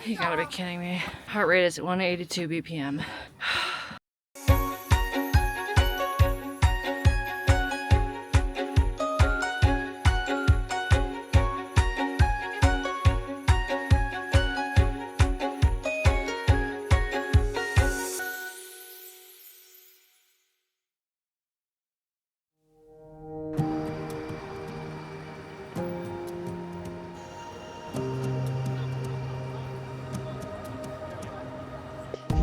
You gotta be kidding me. Heart rate is at 182 BPM.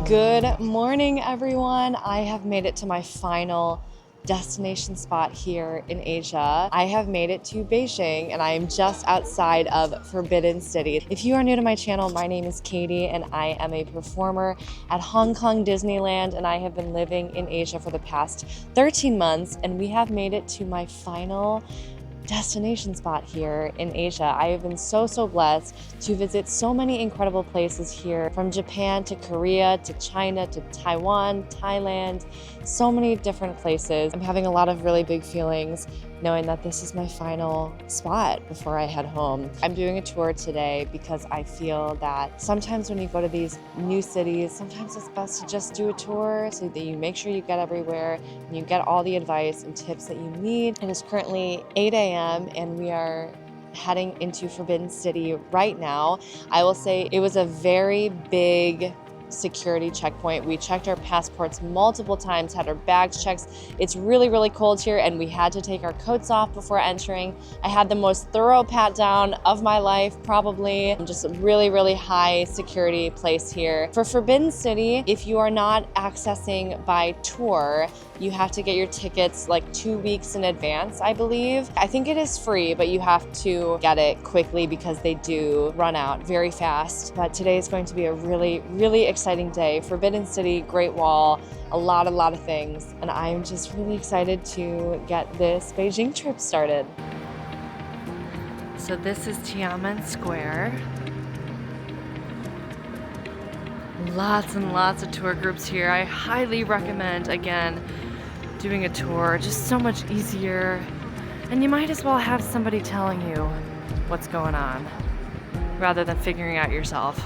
Good morning, everyone. I have made it to my final destination spot here in Asia. I have made it to Beijing and I am just outside of Forbidden City. If you are new to my channel, my name is Katie and I am a performer at Hong Kong Disneyland, and I have been living in Asia for the past 13 months, and we have made it to my final destination spot here in Asia. I have been so blessed to visit so many incredible places here, from Japan to Korea to China to Taiwan, Thailand, so many different places. I'm having a lot of really big feelings knowing that this is my final spot before I head home. I'm doing a tour today because I feel that sometimes when you go to these new cities, sometimes it's best to just do a tour so that you make sure you get everywhere and you get all the advice and tips that you need. It is currently 8 a.m. and we are heading into Forbidden City right now. I will say it was a very big security checkpoint. We checked our passports multiple times, had our bags checked. It's really cold here and we had to take our coats off before entering. I had the most thorough pat down of my life, probably. Just a really high security place here. For Forbidden City, if you are not accessing by tour, you have to get your tickets like 2 weeks in advance, I believe. I think it is free, but you have to get it quickly because they do run out very fast. But today is going to be a really exciting day. Forbidden City, Great Wall, a lot of things. And I'm just really excited to get this Beijing trip started. So this is Tiananmen Square. Lots and lots of tour groups here. I highly recommend, again, doing a tour. Just so much easier. And you might as well have somebody telling you what's going on rather than figuring out yourself.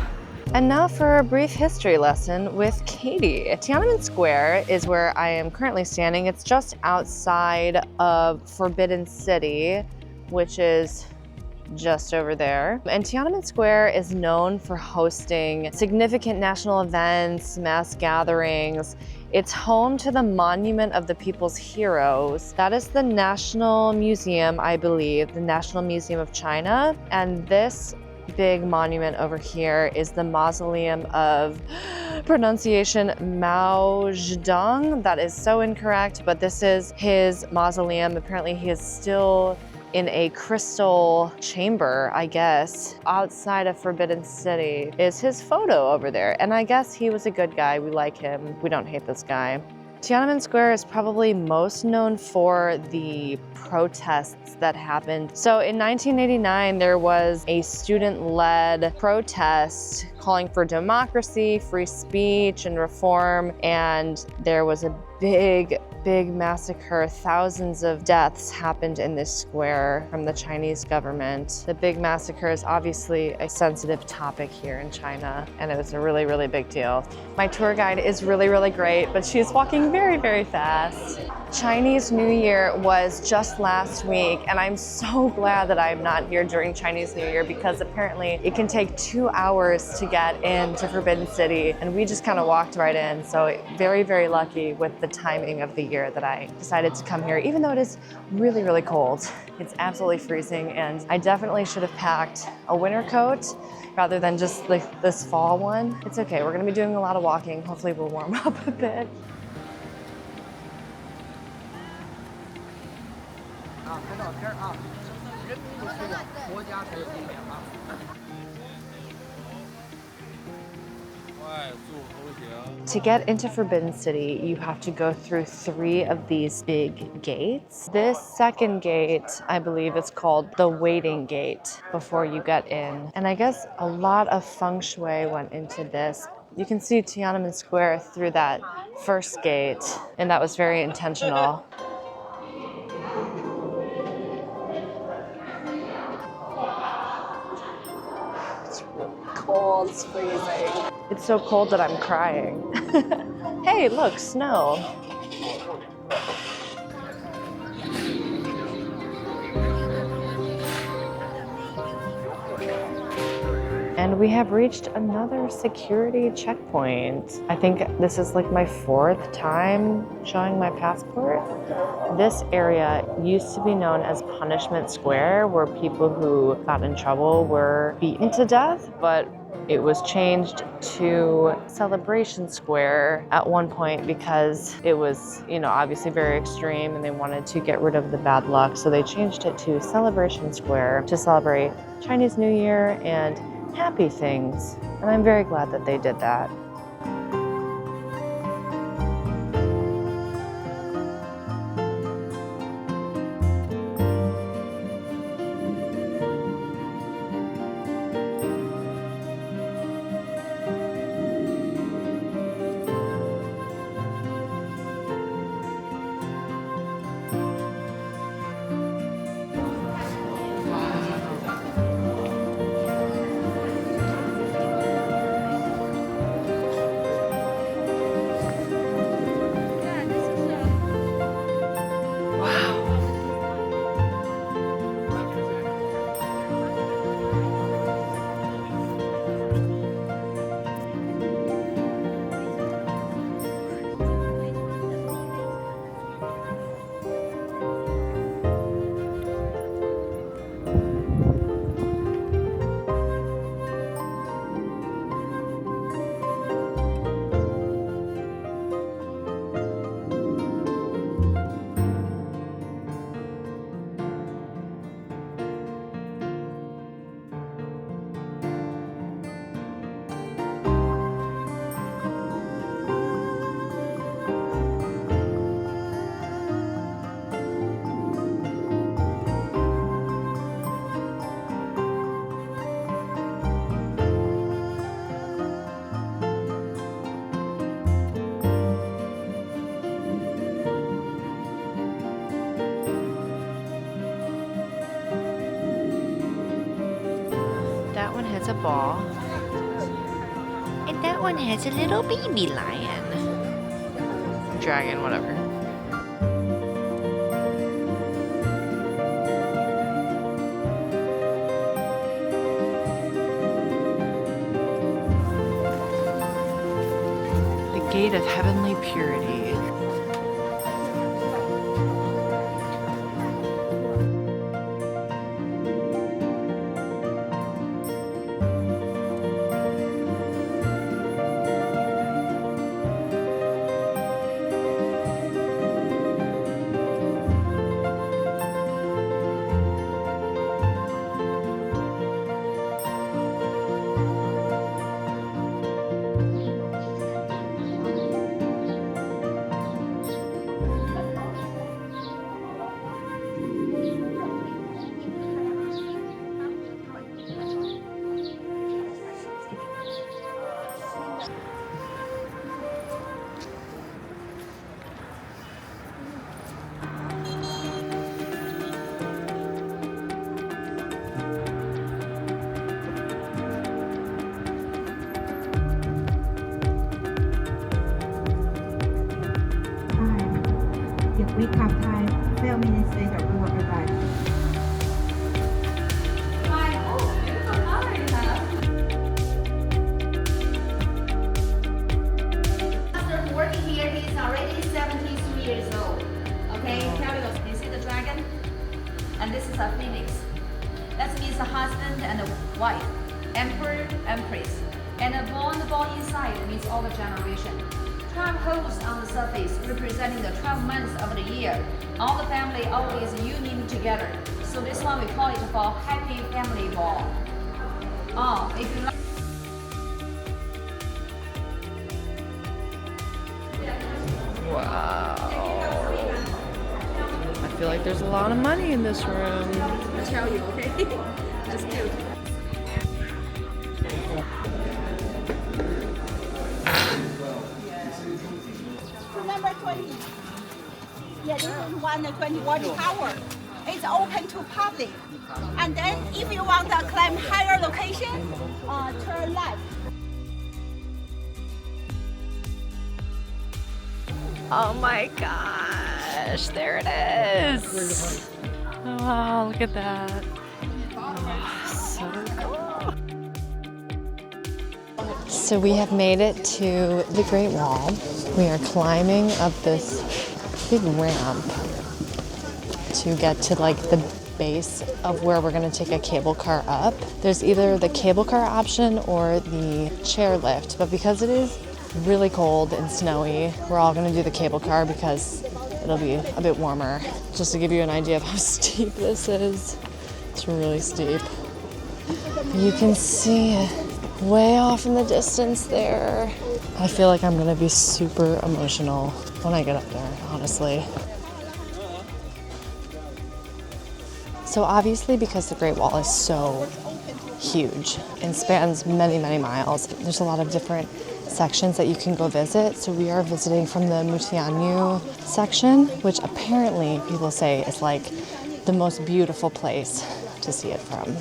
And now for a brief history lesson with Katie. Tiananmen Square is where I am currently standing. It's just outside of Forbidden City, which is just over there. And Tiananmen Square is known for hosting significant national events, mass gatherings. It's home to the Monument of the People's Heroes. That is the National Museum, I believe, the National Museum of China. And this big monument over here is the mausoleum of pronunciation Mao Zedong. That is so incorrect, but this is his mausoleum. Apparently he is still in a crystal chamber, I guess. Outside of Forbidden City is his photo over there. And I guess he was a good guy. We like him. We don't hate this guy. Tiananmen Square is probably most known for the protests that happened. So in 1989, there was a student-led protest calling for democracy, free speech, and reform. And there was a big massacre. Thousands of deaths happened in this square from the Chinese government. The big massacre is obviously a sensitive topic here in China, and it was a really big deal. My tour guide is really great, but she's walking very fast. Chinese New Year was just last week, and I'm so glad that I'm not here during Chinese New Year because apparently it can take 2 hours to get into Forbidden City, and we just kind of walked right in. So very lucky with the timing of the year that I decided to come here, even though it is really cold. It's absolutely freezing, and I definitely should have packed a winter coat rather than just like this fall one. It's okay, we're gonna be doing a lot of walking. Hopefully we'll warm up a bit. To get into Forbidden City, you have to go through 3 of these big gates. This second gate, I believe, is called the waiting gate before you get in. And I guess a lot of feng shui went into this. You can see Tiananmen Square through that first gate, and that was very intentional. It's really cold. It's freezing. It's so cold that I'm crying. Hey, look, snow. And we have reached another security checkpoint. I think this is like my 4th time showing my passport. This area used to be known as Punishment Square, where people who got in trouble were beaten to death, but it was changed to Celebration Square at one point because it was, obviously very extreme and they wanted to get rid of the bad luck. So they changed it to Celebration Square to celebrate Chinese New Year and happy things. And I'm very glad that they did that. That one has a ball. And that one has a little baby lion. Dragon, whatever. The Gate of Heavenly Purity. Recap time, 12 minutes later, we will arrive. Beautiful color you have. After working here, he's already 73 years old. Okay, Tabisz, you see the dragon? And this is a phoenix. That means a husband and a wife, emperor, empress. And a ball inside means all the generation. 12 holes on the surface representing the 12 months of the year. All the family always union together. So this one we call it for happy family ball. Oh, if you like. Wow. I feel like there's a lot of money in this room. I'll tell you, okay? Just do. Number 20. Yeah, this is 120-watt tower. It's open to public. And then if you want to climb higher location, turn left. Oh my gosh, there it is. Oh, wow, look at that. Oh, so cool. So we have made it to the Great Wall. We are climbing up this big ramp to get to like the base of where we're gonna take a cable car up. There's either the cable car option or the chairlift, but because it is really cold and snowy, we're all gonna do the cable car because it'll be a bit warmer. Just to give you an idea of how steep this is. It's really steep. You can see it way off in the distance there. I feel like I'm gonna be super emotional when I get up there, honestly. So obviously, because the Great Wall is so huge and spans many, many miles, there's a lot of different sections that you can go visit. So we are visiting from the Mutianyu section, which apparently people say is like the most beautiful place to see it from.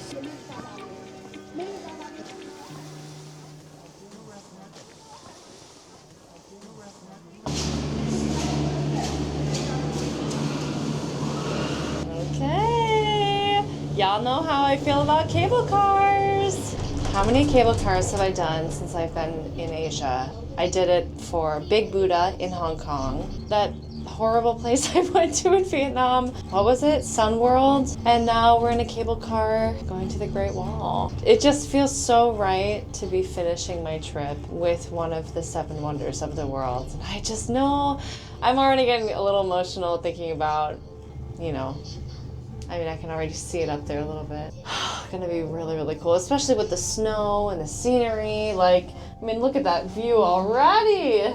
Okay, y'all know how I feel about cable cars. How many cable cars have I done since I've been in Asia? I did it for Big Buddha in Hong Kong. That horrible place I went to in Vietnam. What was it? Sun World? And now we're in a cable car going to the Great Wall. It just feels so right to be finishing my trip with one of the 7 wonders of the world. And I just know I'm already getting a little emotional thinking about, you know, I mean, I can already see it up there a little bit. Gonna be really, really cool, especially with the snow and the scenery. Like, I mean, look at that view already.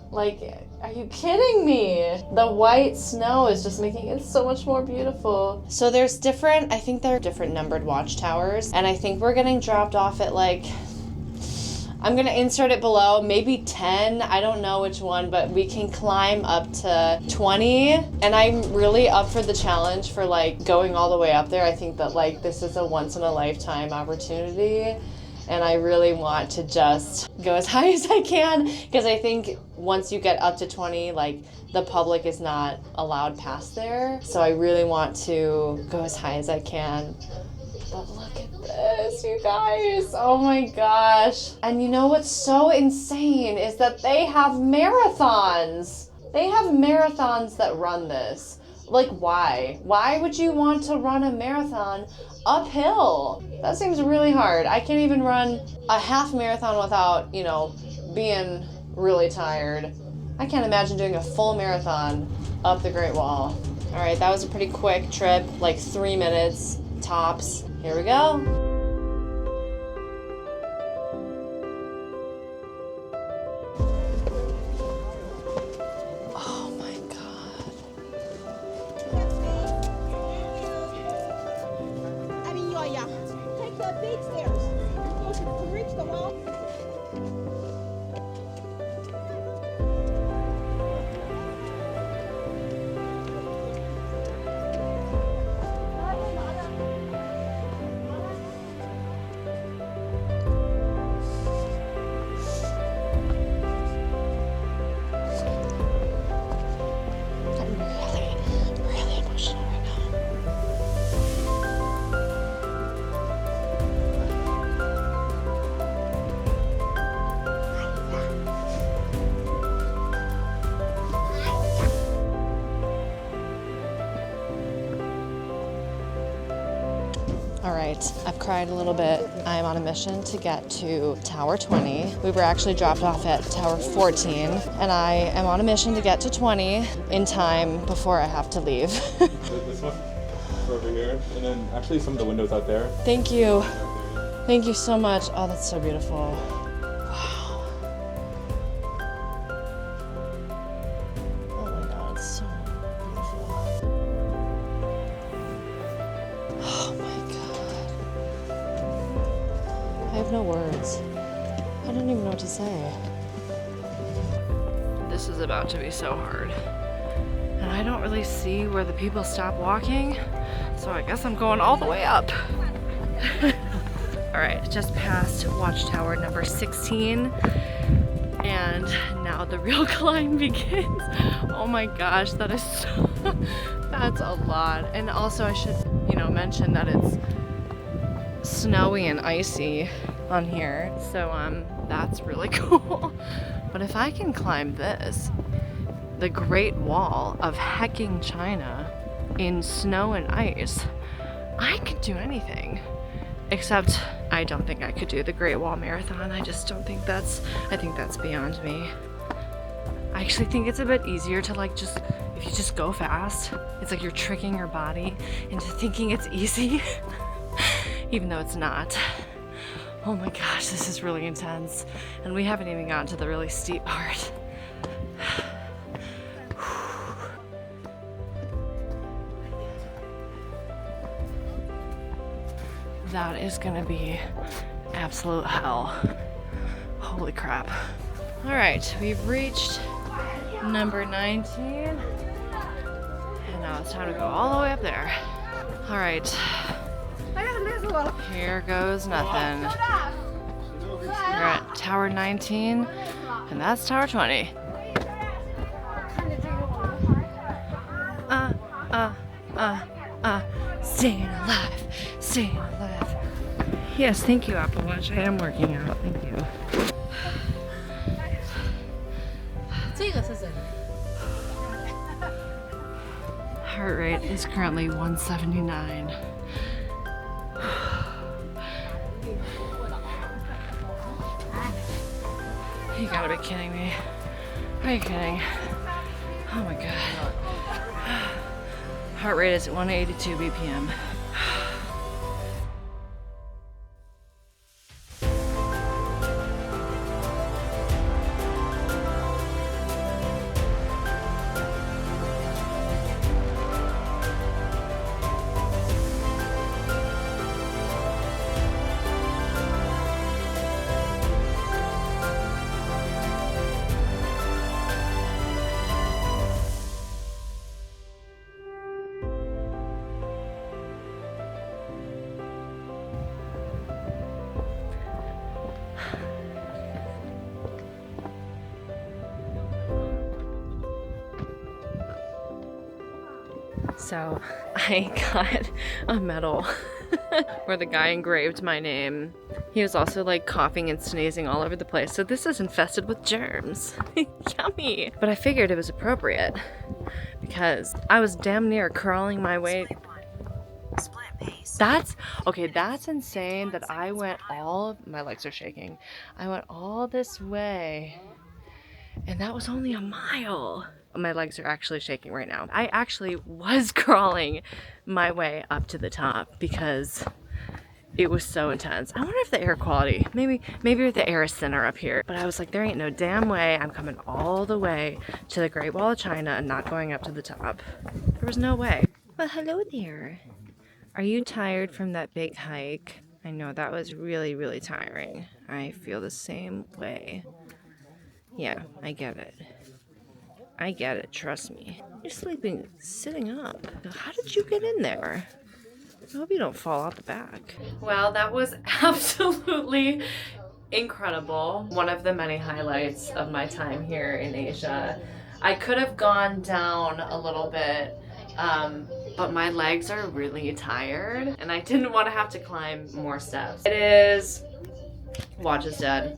Like, are you kidding me? The white snow is just making it so much more beautiful. So there's different, I think there are different numbered watchtowers, and I think we're getting dropped off at like, I'm gonna insert it below, maybe 10, I don't know which one, but we can climb up to 20. And I'm really up for the challenge for like going all the way up there. I think that like this is a once in a lifetime opportunity. And I really want to just go as high as I can, because I think once you get up to 20, like the public is not allowed past there. So I really want to go as high as I can. But look at this, you guys. Oh my gosh. And you know what's so insane is that they have marathons. They have marathons that run this. Like, why? Why would you want to run a marathon uphill? That seems really hard. I can't even run a half marathon without, you know, being really tired. I can't imagine doing a full marathon up the Great Wall. All right, that was a pretty quick trip, like 3 minutes tops. Here we go. Oh my God. I mean, yeah. Take the big stairs. To reach the wall. All right, I've cried a little bit. I'm on a mission to get to Tower 20. We were actually dropped off at Tower 14, and I am on a mission to get to 20 in time before I have to leave. This one over here, and then actually some of the windows out there. Thank you. Thank you so much. Oh, that's so beautiful. Wow. Oh my God, it's so beautiful. Oh my God. I have no words. I don't even know what to say. This is about to be so hard. And I don't really see where the people stop walking, so I guess I'm going all the way up. All right, just past watchtower number 16. And now the real climb begins. Oh my gosh, that is so, that's a lot. And also I should, mention that it's snowy and icy on here. So that's really cool. But if I can climb this, the Great Wall of hecking China in snow and ice, I could do anything. Except I don't think I could do the Great Wall Marathon. I just don't think I think that's beyond me. I actually think it's a bit easier to if you just go fast, it's like you're tricking your body into thinking it's easy, even though it's not. Oh my gosh, this is really intense. And we haven't even gotten to the really steep part. That is gonna be absolute hell. Holy crap. All right, we've reached number 19. And now it's time to go all the way up there. All right. Here goes nothing. We're at Tower 19, and that's Tower 20. Staying alive, staying alive. Yes, thank you, Apple Watch. I am working out. Thank you. Heart rate is currently 179. You gotta be kidding me. Are you kidding? Oh my god. Heart rate is 182 BPM. So I got a medal where the guy engraved my name. He was also like coughing and sneezing all over the place. So this is infested with germs. Yummy. But I figured it was appropriate because I was damn near crawling my way. That's insane that I went my legs are shaking. I went all this way and that was only a mile. My legs are actually shaking right now. I actually was crawling my way up to the top because it was so intense. I wonder if the air quality, maybe the air is thinner up here. But I was like, there ain't no damn way I'm coming all the way to the Great Wall of China and not going up to the top. There was no way. Well, hello there. Are you tired from that big hike? I know that was really, really tiring. I feel the same way. Yeah, I get it. I get it, trust me. You're sleeping, sitting up. How did you get in there? I hope you don't fall out the back. Well, that was absolutely incredible. One of the many highlights of my time here in Asia. I could have gone down a little bit, but my legs are really tired and I didn't want to have to climb more steps. It is... Watch is dead.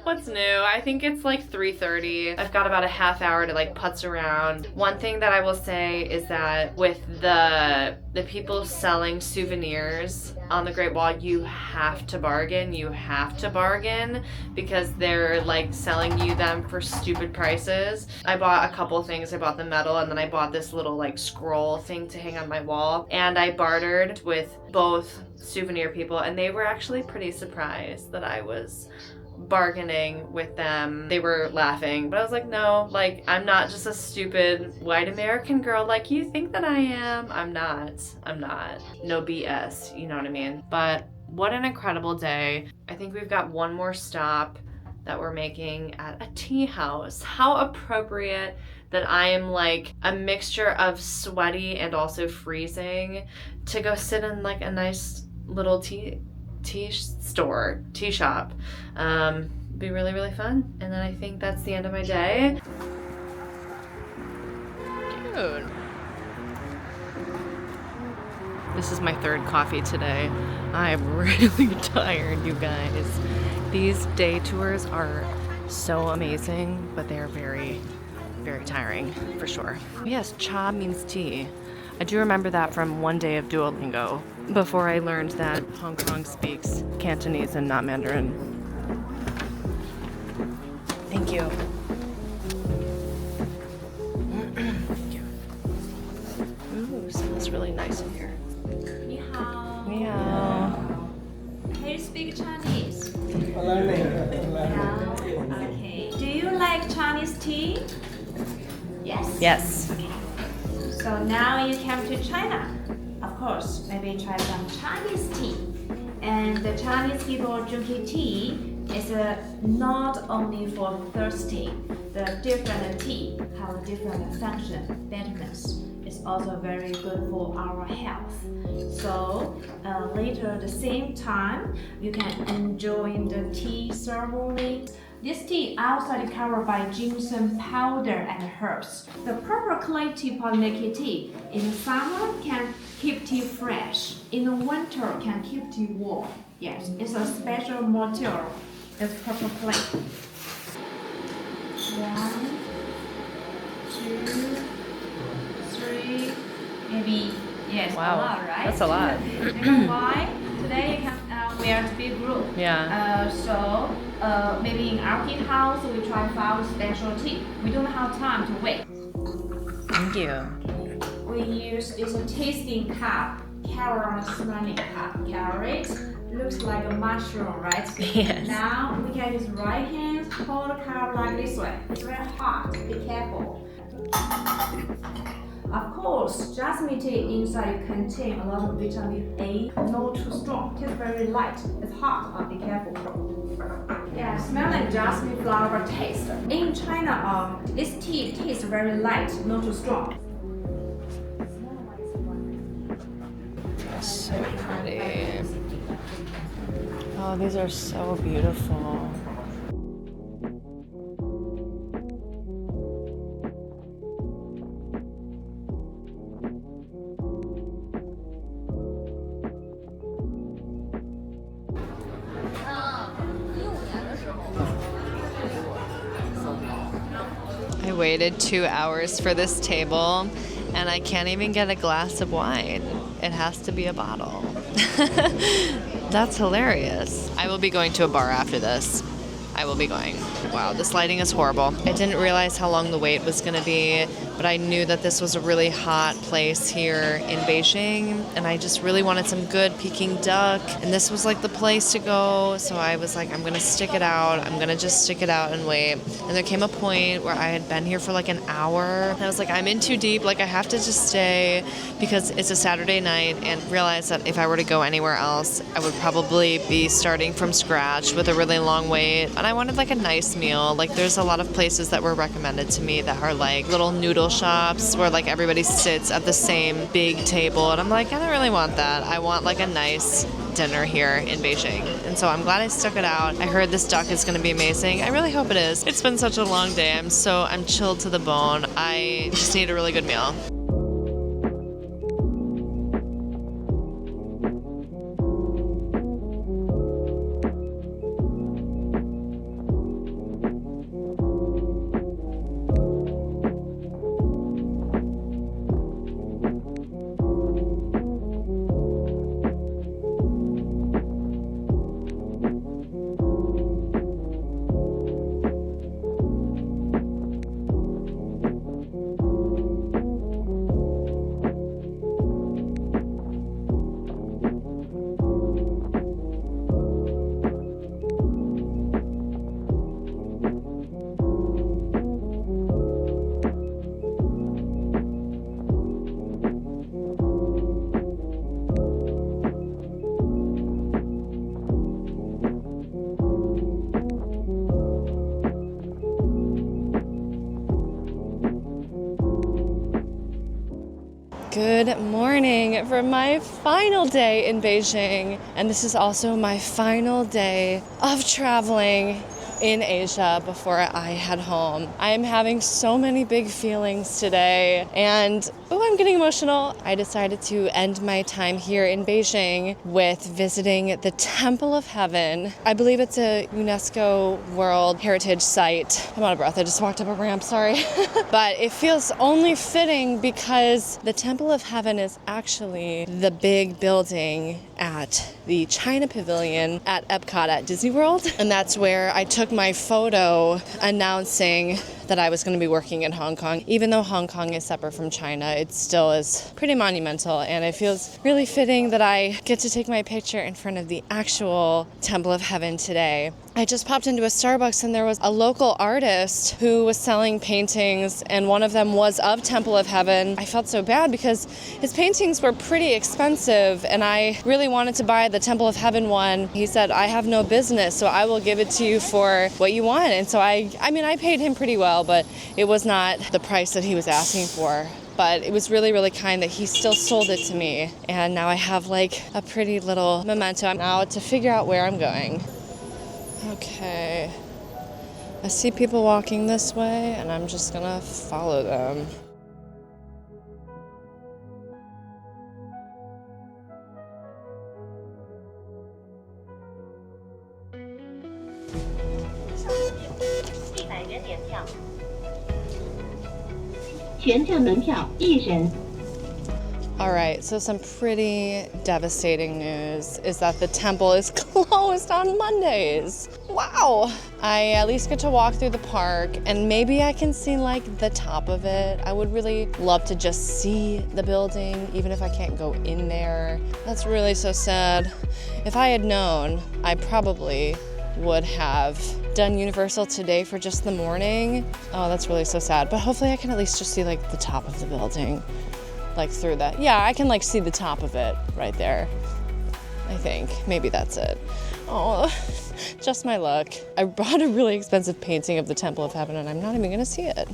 What's new? I think it's like 3:30. I've got about a half hour to like putz around. One thing that I will say is that with the people selling souvenirs on the Great Wall, you have to bargain. You have to bargain because they're like selling you them for stupid prices. I bought a couple things. I bought the medal and then I bought this little like scroll thing to hang on my wall. And I bartered with both souvenir people and they were actually pretty surprised that I was bargaining with them. They were laughing, but I was like, no, like I'm not just a stupid white American girl like you think that I am. I'm not. No BS, you know what I mean? But what an incredible day. I think we've got one more stop that we're making at a tea house. How appropriate that I am like a mixture of sweaty and also freezing to go sit in like a nice little tea shop. be really, really fun. And then I think that's the end of my day. Dude. This is my third coffee today. I'm really tired, you guys. These day tours are so amazing, but they're very, very tiring, for sure. Yes, cha means tea. I do remember that from one day of Duolingo, before I learned that Hong Kong speaks Cantonese and not Mandarin. Thank you. Thank you. Ooh, smells really nice in here. 你好. Meow. Can you speak Chinese? Okay. Do you like Chinese tea? Yes. Yes. So now you came to China. Of course, maybe try some Chinese tea. And the Chinese people drinking tea is not only for thirsty. The different tea have different function, vitamins. It's also very good for our health. So later at the same time, you can enjoy the tea ceremony. This tea outside covered by ginseng powder and herbs. The proper quality pollinated tea in summer can keep tea fresh. In the winter can keep tea warm. Yes, it's a special material. It's proper quality. 1, 2, 3, maybe. Yes, Wow, a lot, right? that's a lot. You know why? Today you can we are a big group. Yeah. So maybe in our kid house we try to our specialty. We don't have time to wait. Thank you. We use is a tasting cup, carrot smelling cup. Carrot looks like a mushroom, right? Yes. Now we can use right hand hold the cup like this way. It's very hot. Be careful. Of course, jasmine tea inside contain a lot of vitamin A, not too strong. It's very light. It's hot. Be careful. Yeah, smell like jasmine flower taste. In China, this tea tastes very light, not too strong. So pretty. Oh, these are so beautiful. I waited 2 hours for this table and I can't even get a glass of wine. It has to be a bottle. That's hilarious. I will be going to a bar after this. I will be going. Wow, this lighting is horrible. I didn't realize how long the wait was gonna be, but I knew that this was a really hot place here in Beijing, and I just really wanted some good Peking duck, and this was like the place to go, so I was like, I'm gonna stick it out. I'm gonna just stick it out and wait. And there came a point where I had been here for like an hour, and I was like, I'm in too deep, like I have to just stay, because it's a Saturday night, and realized that if I were to go anywhere else, I would probably be starting from scratch with a really long wait. And I wanted like a nice meal. Like there's a lot of places that were recommended to me that are like little noodle shops where like everybody sits at the same big table, and I'm like, I don't really want that. I want like a nice dinner here in Beijing. And so I'm glad I stuck it out. I heard this duck is gonna be amazing. I really hope it is. It's been such a long day. I'm chilled to the bone. I just need a really good meal. Good morning for my final day in Beijing, and this is also my final day of traveling in Asia before I head home. I am having so many big feelings today, and I'm getting emotional. I decided to end my time here in Beijing with visiting the Temple of Heaven. I believe it's a UNESCO World Heritage Site. I'm out of breath. I just walked up a ramp, sorry. But it feels only fitting because the Temple of Heaven is actually the big building at the China Pavilion at Epcot at Disney World. And that's where I took my photo announcing that I was going to be working in Hong Kong. Even though Hong Kong is separate from China, it still is pretty monumental, and it feels really fitting that I get to take my picture in front of the actual Temple of Heaven today. I just popped into a Starbucks and there was a local artist who was selling paintings, and one of them was of Temple of Heaven. I felt so bad because his paintings were pretty expensive and I really wanted to buy the Temple of Heaven one. He said, I have no business, so I will give it to you for what you want. And so I paid him pretty well, but it was not the price that he was asking for. But it was really, really kind that he still sold it to me. And now I have like a pretty little memento now to figure out where I'm going. Okay, I see people walking this way and I'm just gonna follow them. All right, so some pretty devastating news is that the temple is closed on Mondays. Wow. I at least get to walk through the park and maybe I can see like the top of it. I would really love to just see the building, even if I can't go in there. That's really so sad. If I had known, I probably would have done Universal today for just the morning. Oh, that's really so sad. But hopefully I can at least just see like the top of the building. Like through that. Yeah, I can like see the top of it right there. I think. Maybe that's it. Oh, just my luck. I bought a really expensive painting of the Temple of Heaven and I'm not even gonna see it.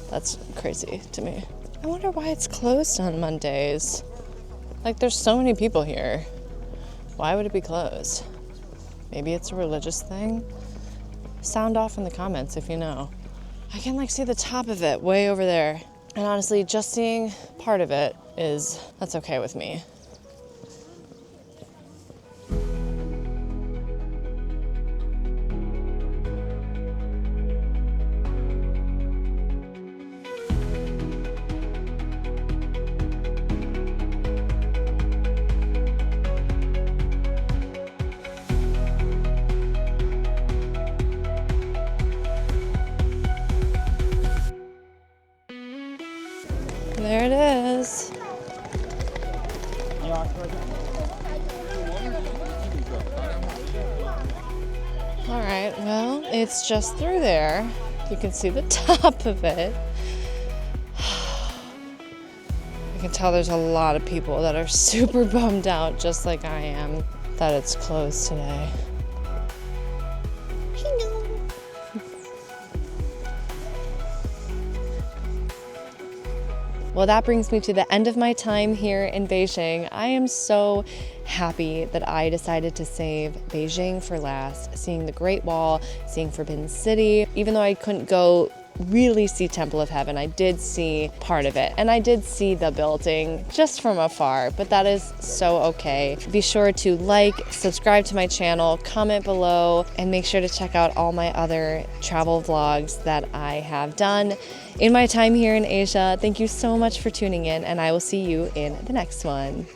That's crazy to me. I wonder why it's closed on Mondays. Like there's so many people here. Why would it be closed? Maybe it's a religious thing? Sound off in the comments if you know. I can like see the top of it way over there. And honestly, just seeing part of it that's okay with me. There it is. All right, well, it's just through there. You can see the top of it. I can tell there's a lot of people that are super bummed out, just like I am, that it's closed today. Well, that brings me to the end of my time here in Beijing. I am so happy that I decided to save Beijing for last, seeing the Great Wall, seeing Forbidden City. Even though I couldn't go really see Temple of Heaven, I did see part of it, and I did see the building just from afar, but that is so okay. Be sure to like, subscribe to my channel, comment below, and make sure to check out all my other travel vlogs that I have done in my time here in Asia. Thank you so much for tuning in, and I will see you in the next one.